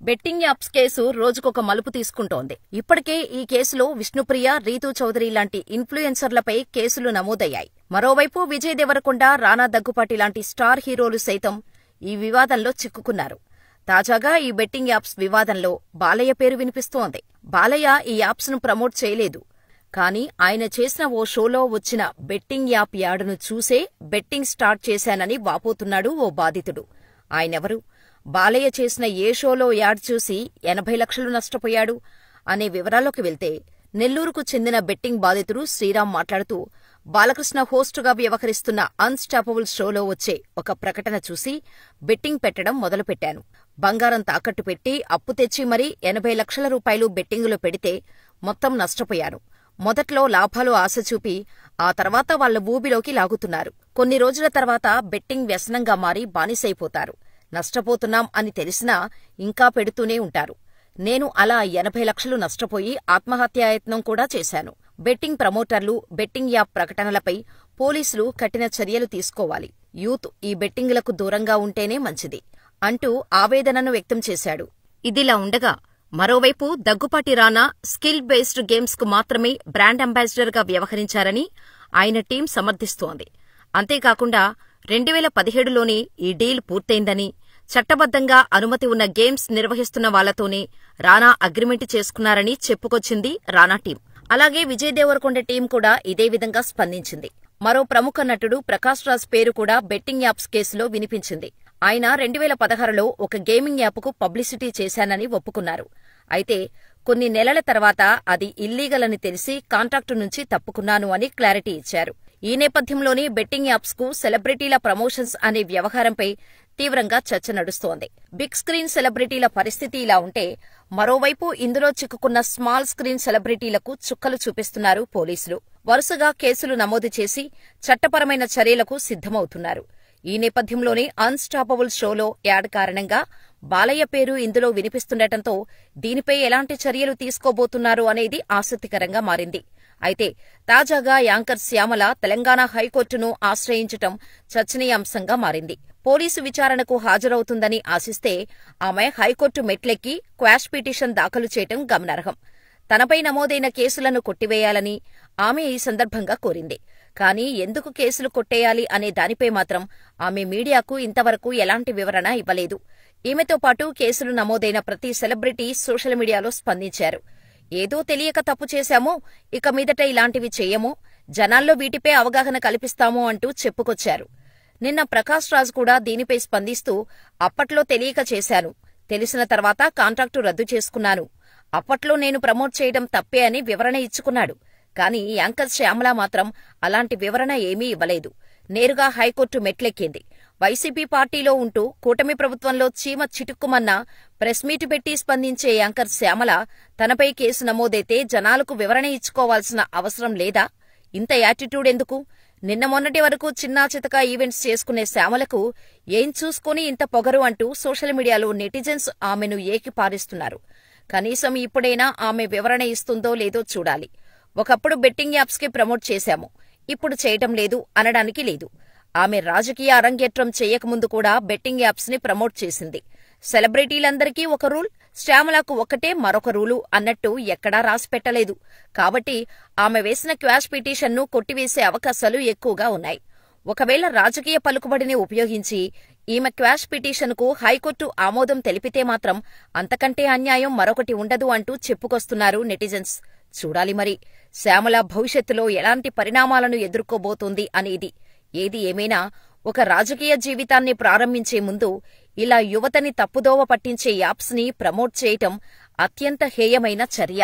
Betting apps case రోజుకొక మలుపు తీసుకుంటోంది. ఇప్పటికే ఈ కేసులో విష్ణుప్రియ, రీతూ చౌదరి లాంటి ఇన్ఫ్లుయెన్సర్లపై కేసులు నమోదయ్యాయి. మరోవైపు విజయ్ దేవరకొండ, రానా దగ్గుపాటి లాంటి స్టార్ హీరోలు సైతం ఈ వివాదంలో చిక్కుకున్నారు. తాజాగా ఈ బెట్టింగ్ యాప్స్ వివాదంలో బాలయ్య పేరు వినిపిస్తోంది. బాలయ్య ఈ యాప్స్ ను ప్రమోట్ చేయలేదు. కానీ ఆయన చేసిన ఓ షోలో వచ్చిన బెట్టింగ్ యాప్ యాడును చూసే బెట్టింగ్ స్టార్ట్ చేశానని వాపోతున్నాడు ఓ బాధితుడు. ఆయనెవరు? బాలయ్య చేసిన ఏ షోలో యాడ్ చూసి 80 లక్షలు నష్టపోయాడు అనే వివరాల్లోకి వెళ్తే, నెల్లూరుకు చెందిన బెట్టింగ్ బాధితుడు శ్రీరామ్ మాట్లాడుతూ, బాలకృష్ణ హోస్టుగా వ్యవహరిస్తున్న అన్స్టాపబుల్ షోలో వచ్చే ఒక ప్రకటన చూసి బెట్టింగ్ పెట్టడం మొదలుపెట్టాను. బంగారం తాకట్టు పెట్టి అప్పు తెచ్చి మరీ 80 లక్షల రూపాయలు బెట్టింగులో పెడితే మొత్తం నష్టపోయాను. మొదట్లో లాభాలు ఆశ చూపి ఆ తర్వాత వాళ్ల ఊబిలోకి లాగుతున్నారు. కొన్ని రోజుల తర్వాత బెట్టింగ్ వ్యసనంగా మారి బానిసైపోతారు. నష్టపోతున్నాం అని తెలిసినా ఇంకా పెడుతూనే ఉంటారు. నేను అలా 80 లక్షలు నష్టపోయి ఆత్మహత్యాయత్నం కూడా చేశాను. బెట్టింగ్ ప్రమోటర్లు, బెట్టింగ్ యాప్ ప్రకటనలపై పోలీసులు కఠిన చర్యలు తీసుకోవాలి. యూత్ ఈ బెట్టింగులకు దూరంగా ఉంటేనే మంచిది అంటూ ఆవేదనను వ్యక్తం చేశాడు. ఇదిలా ఉండగా, మరోవైపు దగ్గుపాటి రానా స్కిల్ బేస్డ్ గేమ్స్ కు మాత్రమే బ్రాండ్ అంబాసిడర్ గా వ్యవహరించారని ఆయన టీం సమర్థిస్తోంది. అంతేకాకుండా 2017లోనే ఈ డీల్ పూర్తయిందని, చట్టబద్దంగా అనుమతి ఉన్న గేమ్స్ నిర్వహిస్తున్న వాళ్లతోనే రానా అగ్రిమెంట్ చేసుకున్నారని చెప్పుకొచ్చింది రానా టీం. అలాగే విజయ్ దేవరకొండ టీం కూడా ఇదే విధంగా స్పందించింది. మరో ప్రముఖ నటుడు ప్రకాష్ రాజ్ పేరు కూడా బెట్టింగ్ యాప్స్ కేసులో వినిపించింది. ఆయన 2016లో ఒక గేమింగ్ యాప్కు పబ్లిసిటీ చేశానని ఒప్పుకున్నారు. అయితే కొన్ని నెలల తర్వాత అది ఇల్లీగల్ అని తెలిసి కాంట్రాక్టు నుంచి తప్పుకున్నాను అని క్లారిటీ ఇచ్చారు. ఈ నేపథ్యంలోనే బెట్టింగ్ యాప్స్ కు సెలబ్రిటీల ప్రమోషన్స్ అనే వ్యవహారంపై తీవ్రంగా చర్చ నడుస్తోంది. బిగ్ స్క్రీన్ సెలబ్రిటీల పరిస్థితి ఇలా ఉంటే, మరోవైపు ఇందులో చిక్కుకున్న స్మాల్ స్క్రీన్ సెలబ్రిటీలకు చుక్కలు చూపిస్తున్నారు పోలీసులు. వరుసగా కేసులు నమోదు చేసి చట్టపరమైన చర్యలకు సిద్ధమవుతున్నారు. ఈ నేపథ్యంలోనే అన్స్టాపబుల్ షోలో యాడ్ కారణంగా బాలయ్య పేరు ఇందులో వినిపిస్తుండటంతో దీనిపై ఎలాంటి చర్యలు తీసుకోబోతున్నారు అనేది ఆసక్తికరంగా మారింది. అయితే తాజాగా యాంకర్ శ్యామల తెలంగాణ హైకోర్టును ఆశ్రయించటం చర్చనీయాంశంగా మారింది. పోలీసు విచారణకు హాజరవుతుందని ఆశిస్తే ఆమె హైకోర్టు మెట్లెక్కి క్వాష్ పిటిషన్ దాఖలు చేయటం గమనార్హం. తనపై నమోదైన కేసులను కొట్టివేయాలని ఆమె ఈ సందర్భంగా కోరింది. కానీ ఎందుకు కేసులు కొట్టేయాలి అనే దానిపై మాత్రం ఆమె మీడియాకు ఇంతవరకు ఎలాంటి వివరణ ఇవ్వలేదు. ఈమెతో పాటు కేసులు నమోదైన ప్రతి సెలబ్రిటీ సోషల్ మీడియాలో స్పందించారు. ఏదో తెలియక తప్పు చేశామో, ఇక మీదట ఇలాంటివి చెయ్యమో, జనాల్లో వీటిపై అవగాహన కల్పిస్తామో అంటూ చెప్పుకొచ్చారు. నిన్న ప్రకాష్ రాజ్ కూడా దీనిపై స్పందిస్తూ, అప్పట్లో తెలియక చేశాను, తెలిసిన తర్వాత కాంట్రాక్టు రద్దు చేసుకున్నాను, అప్పట్లో నేను ప్రమోట్ చేయడం తప్పే అని వివరణ ఇచ్చుకున్నాడు. కానీ యాంకర్ శ్యామల మాత్రం అలాంటి వివరణ ఏమీ ఇవ్వలేదు. నేరుగా హైకోర్టు మెట్లెక్కింది. వైసీపీ పార్టీలో ఉంటూ కూటమి ప్రభుత్వంలో చీమ చిటుక్కుమన్నా ప్రెస్ మీట్ పెట్టి స్పందించే యాంకర్ శ్యామల తనపై కేసు నమోదైతే జనాలకు వివరణ ఇచ్చుకోవాల్సిన అవసరం లేదా? ఇంత యాటిట్యూడ్ ఎందుకు? నిన్న మొన్నటి వరకు చిన్నా చితకా ఈవెంట్స్ చేసుకునే శ్యామలకు ఏం చూసుకుని ఇంత పొగరు అంటూ సోషల్ మీడియాలో నెటిజన్స్ ఆమెను ఏకిపారేస్తున్నారు. కనీసం ఇప్పుడైనా ఆమె వివరణ ఇస్తుందో లేదో చూడాలి. ఒకప్పుడు బెట్టింగ్ యాప్స్ కి ప్రమోట్ చేశాము, ఇప్పుడు చేయటం లేదు అనడానికి లేదు. ఆమె రాజకీయ అరంగేట్రం చేయకముందు కూడా బెట్టింగ్ యాప్స్ ని ప్రమోట్ చేసింది. సెలబ్రిటీలందరికీ ఒక రూల్, శ్యామలకు ఒక్కటే మరొక రూలు అన్నట్టు ఎక్కడా రాసిపెట్టలేదు. కాబట్టి ఆమె వేసిన క్వాష్ పిటిషన్ను కొట్టివేసే అవకాశాలు ఎక్కువగా ఉన్నాయి. ఒకవేళ రాజకీయ పలుకుబడిని ఉపయోగించి ఈమె క్వాష్ పిటిషన్కు హైకోర్టు ఆమోదం తెలిపితే మాత్రం అంతకంటే అన్యాయం మరొకటి ఉండదు అంటూ చెప్పుకొస్తున్నారు నెటిజన్స్. చూడాలి మరి శ్యామల భవిష్యత్తులో ఎలాంటి పరిణామాలను ఎదుర్కోబోతోంది అనేది. ఏది ఏమైనా ఒక రాజకీయ జీవితాన్ని ప్రారంభించే ముందు ఇలా యువతని తప్పుదోవ పట్టించే యాప్స్ ని ప్రమోట్ చేయటం అత్యంత హేయమైన చర్య.